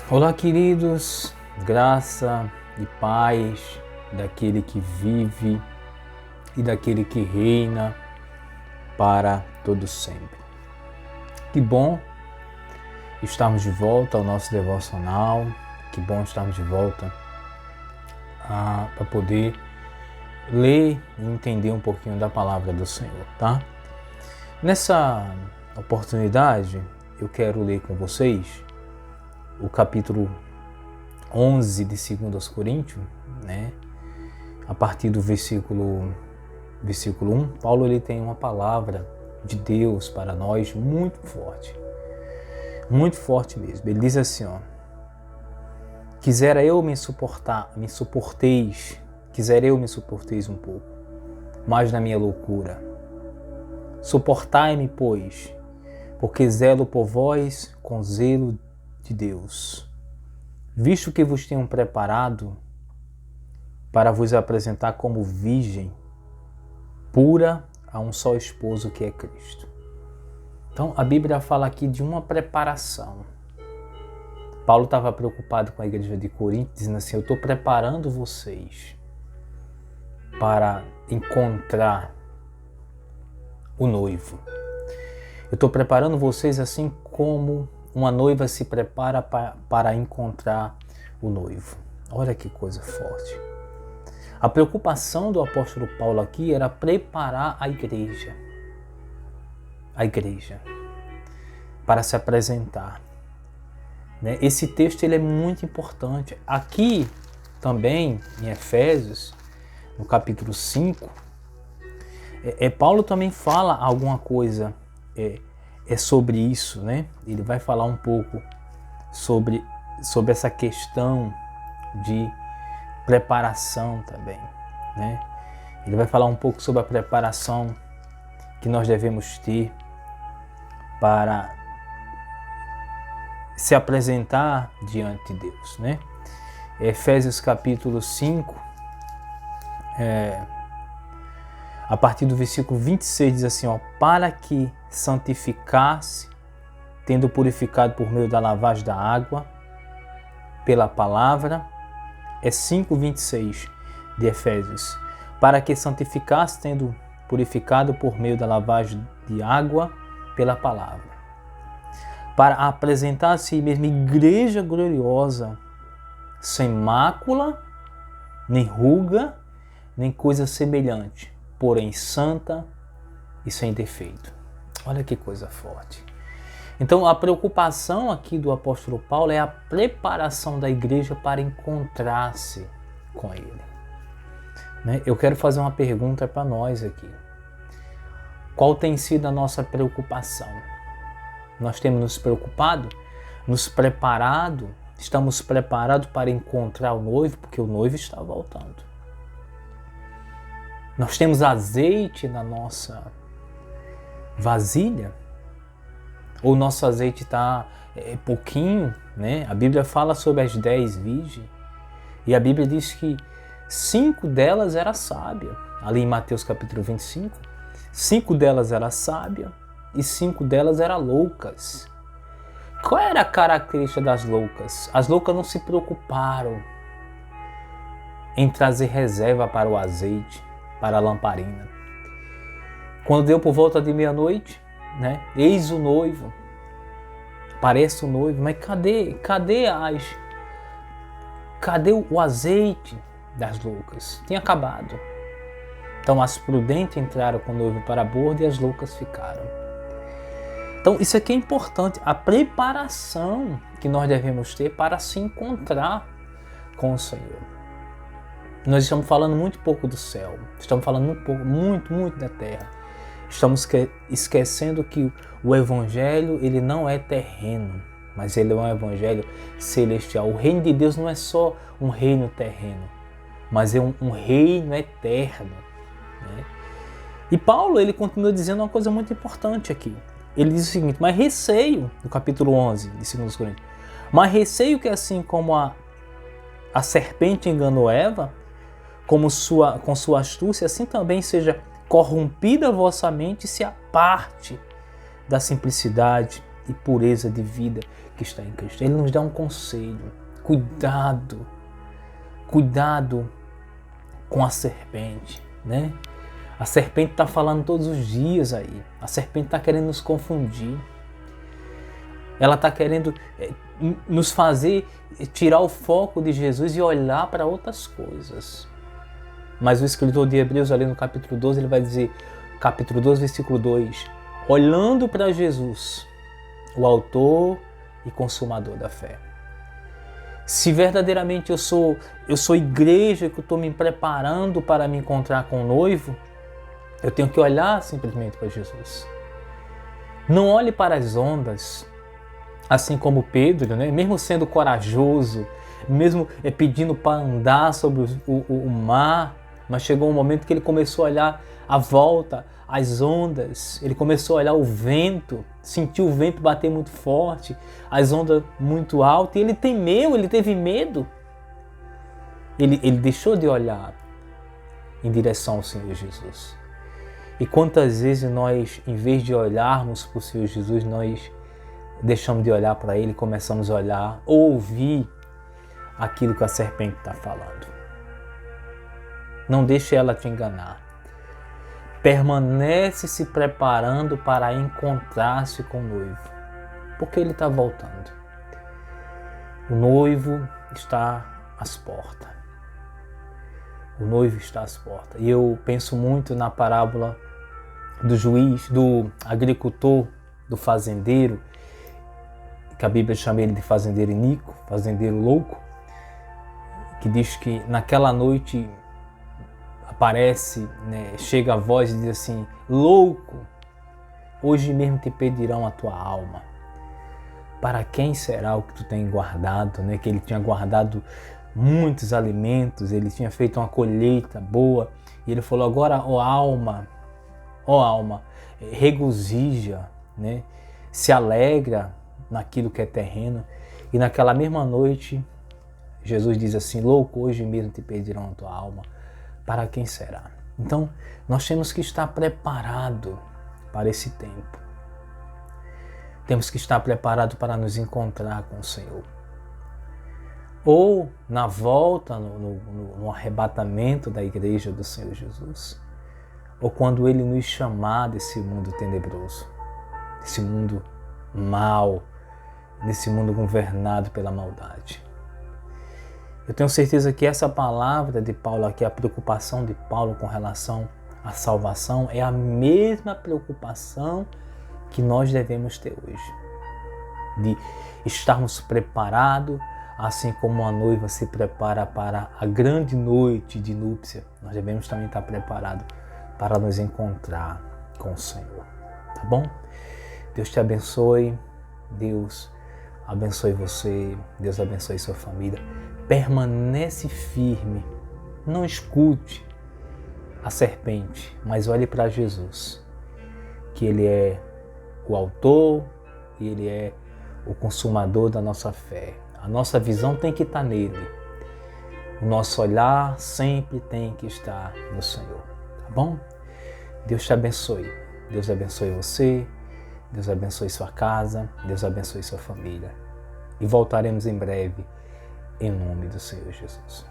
Olá, queridos, graça e paz daquele que vive e daquele que reina para todo sempre. Que bom estarmos de volta ao nosso devocional, que bom estarmos de volta para poder ler e entender um pouquinho da palavra do Senhor, tá? Nessa oportunidade, eu quero ler com vocês o capítulo 11 de 2 Coríntios, né? A partir do versículo 1, Paulo ele tem uma palavra de Deus para nós muito forte mesmo. Ele diz assim, ó: quisera eu me suporteis um pouco, mas na minha loucura. Suportai-me, pois, porque zelo por vós com zelo de Deus, visto que vos tenho preparado para vos apresentar como virgem pura a um só esposo, que é Cristo. Então a Bíblia fala aqui de uma preparação. Paulo estava preocupado com a igreja de Corinto, dizendo assim: eu estou preparando vocês para encontrar o noivo. Eu estou preparando vocês assim como uma noiva se prepara para encontrar o noivo. Olha que coisa forte. A preocupação do apóstolo Paulo aqui era preparar a igreja para se apresentar. Esse texto ele é muito importante. Aqui também em Efésios, no capítulo 5, Paulo também fala alguma coisa sobre isso, né? Ele vai falar um pouco sobre essa questão de preparação também, né? Ele vai falar um pouco sobre a preparação que nós devemos ter para se apresentar diante de Deus, né? Efésios capítulo 5, a partir do versículo 26 diz assim, ó: para que santificasse, tendo purificado por meio da lavagem da água, pela palavra, 5:26 de Efésios, para que santificasse, tendo purificado por meio da lavagem de água, pela palavra, para apresentar a si mesmo igreja gloriosa, sem mácula, nem ruga, nem coisa semelhante, porém santa e sem defeito. Olha que coisa forte. Então a preocupação aqui do apóstolo Paulo é a preparação da igreja para encontrar-se com ele. Eu quero fazer uma pergunta para nós aqui. Qual tem sido a nossa preocupação? Nós temos nos preocupado, nos preparado, estamos preparados para encontrar o noivo, porque o noivo está voltando. Nós temos azeite na nossa vasilha? Ou o nosso azeite está pouquinho, né? A Bíblia fala sobre as 10 virgens. E a Bíblia diz que 5 delas eram sábias. Ali em Mateus capítulo 25. 5 delas eram sábias e 5 delas eram loucas. Qual era a característica das loucas? As loucas não se preocuparam em trazer reserva para o azeite, para a lamparina. Quando deu por volta de meia-noite, né? Eis o noivo, aparece o noivo, mas cadê o azeite das loucas? Tinha acabado. Então as prudentes entraram com o noivo para a borda e as loucas ficaram. Então isso aqui é importante, a preparação que nós devemos ter para se encontrar com o Senhor. Nós estamos falando muito pouco do céu, estamos falando muito da terra. Estamos esquecendo que o evangelho ele não é terreno, mas ele é um evangelho celestial. O reino de Deus não é só um reino terreno, mas é um reino eterno, né? E Paulo ele continua dizendo uma coisa muito importante aqui. Ele diz o seguinte: mas receio, no capítulo 11 de 2 Coríntios, mas receio que assim como a serpente enganou Eva, com sua astúcia, assim também seja corrompida a vossa mente e se aparte da simplicidade e pureza de vida que está em Cristo. Ele nos dá um conselho. Cuidado com a serpente, né? A serpente está falando todos os dias aí. A serpente está querendo nos confundir. Ela está querendo nos fazer tirar o foco de Jesus e olhar para outras coisas. Mas o escritor de Hebreus, ali no capítulo 12, ele vai dizer, capítulo 12, versículo 2, olhando para Jesus, o autor e consumador da fé. Se verdadeiramente eu sou igreja, que eu estou me preparando para me encontrar com o noivo, eu tenho que olhar simplesmente para Jesus. Não olhe para as ondas, assim como Pedro, né? Mesmo sendo corajoso, mesmo pedindo para andar sobre o mar, mas chegou um momento que ele começou a olhar a volta, as ondas, ele começou a olhar o vento, sentiu o vento bater muito forte, as ondas muito altas, e ele temeu, ele teve medo. Ele deixou de olhar em direção ao Senhor Jesus. E quantas vezes nós, em vez de olharmos para o Senhor Jesus, nós deixamos de olhar para Ele e começamos a olhar, ouvir aquilo que a serpente está falando. Não deixe ela te enganar. Permanece se preparando para encontrar-se com o noivo, porque ele está voltando. O noivo está às portas. O noivo está às portas. E eu penso muito na parábola do juiz, do agricultor, do fazendeiro, que a Bíblia chama ele de fazendeiro iníquo, fazendeiro louco, que diz que naquela noite aparece, né, chega a voz e diz assim, louco, hoje mesmo te pedirão a tua alma. Para quem será o que tu tem guardado? Né? Que ele tinha guardado muitos alimentos, ele tinha feito uma colheita boa, e ele falou, agora, ó alma, regozija, né? Se alegra naquilo que é terreno. E naquela mesma noite, Jesus diz assim, louco, hoje mesmo te pedirão a tua alma. Para quem será? Então, nós temos que estar preparados para esse tempo. Temos que estar preparados para nos encontrar com o Senhor. Ou na volta, no arrebatamento da igreja do Senhor Jesus. Ou quando Ele nos chamar desse mundo tenebroso, desse mundo mau, desse mundo governado pela maldade. Eu tenho certeza que essa palavra de Paulo aqui, a preocupação de Paulo com relação à salvação, é a mesma preocupação que nós devemos ter hoje. De estarmos preparados, assim como a noiva se prepara para a grande noite de núpcia, nós devemos também estar preparados para nos encontrar com o Senhor. Tá bom? Deus te abençoe, Deus abençoe você, Deus abençoe sua família. Permanece firme, não escute a serpente, mas olhe para Jesus, que Ele é o autor e Ele é o consumador da nossa fé. A nossa visão tem que estar nele. O nosso olhar sempre tem que estar no Senhor. Tá bom? Deus te abençoe. Deus abençoe você. Deus abençoe sua casa. Deus abençoe sua família. E voltaremos em breve, em nome do Senhor Jesus.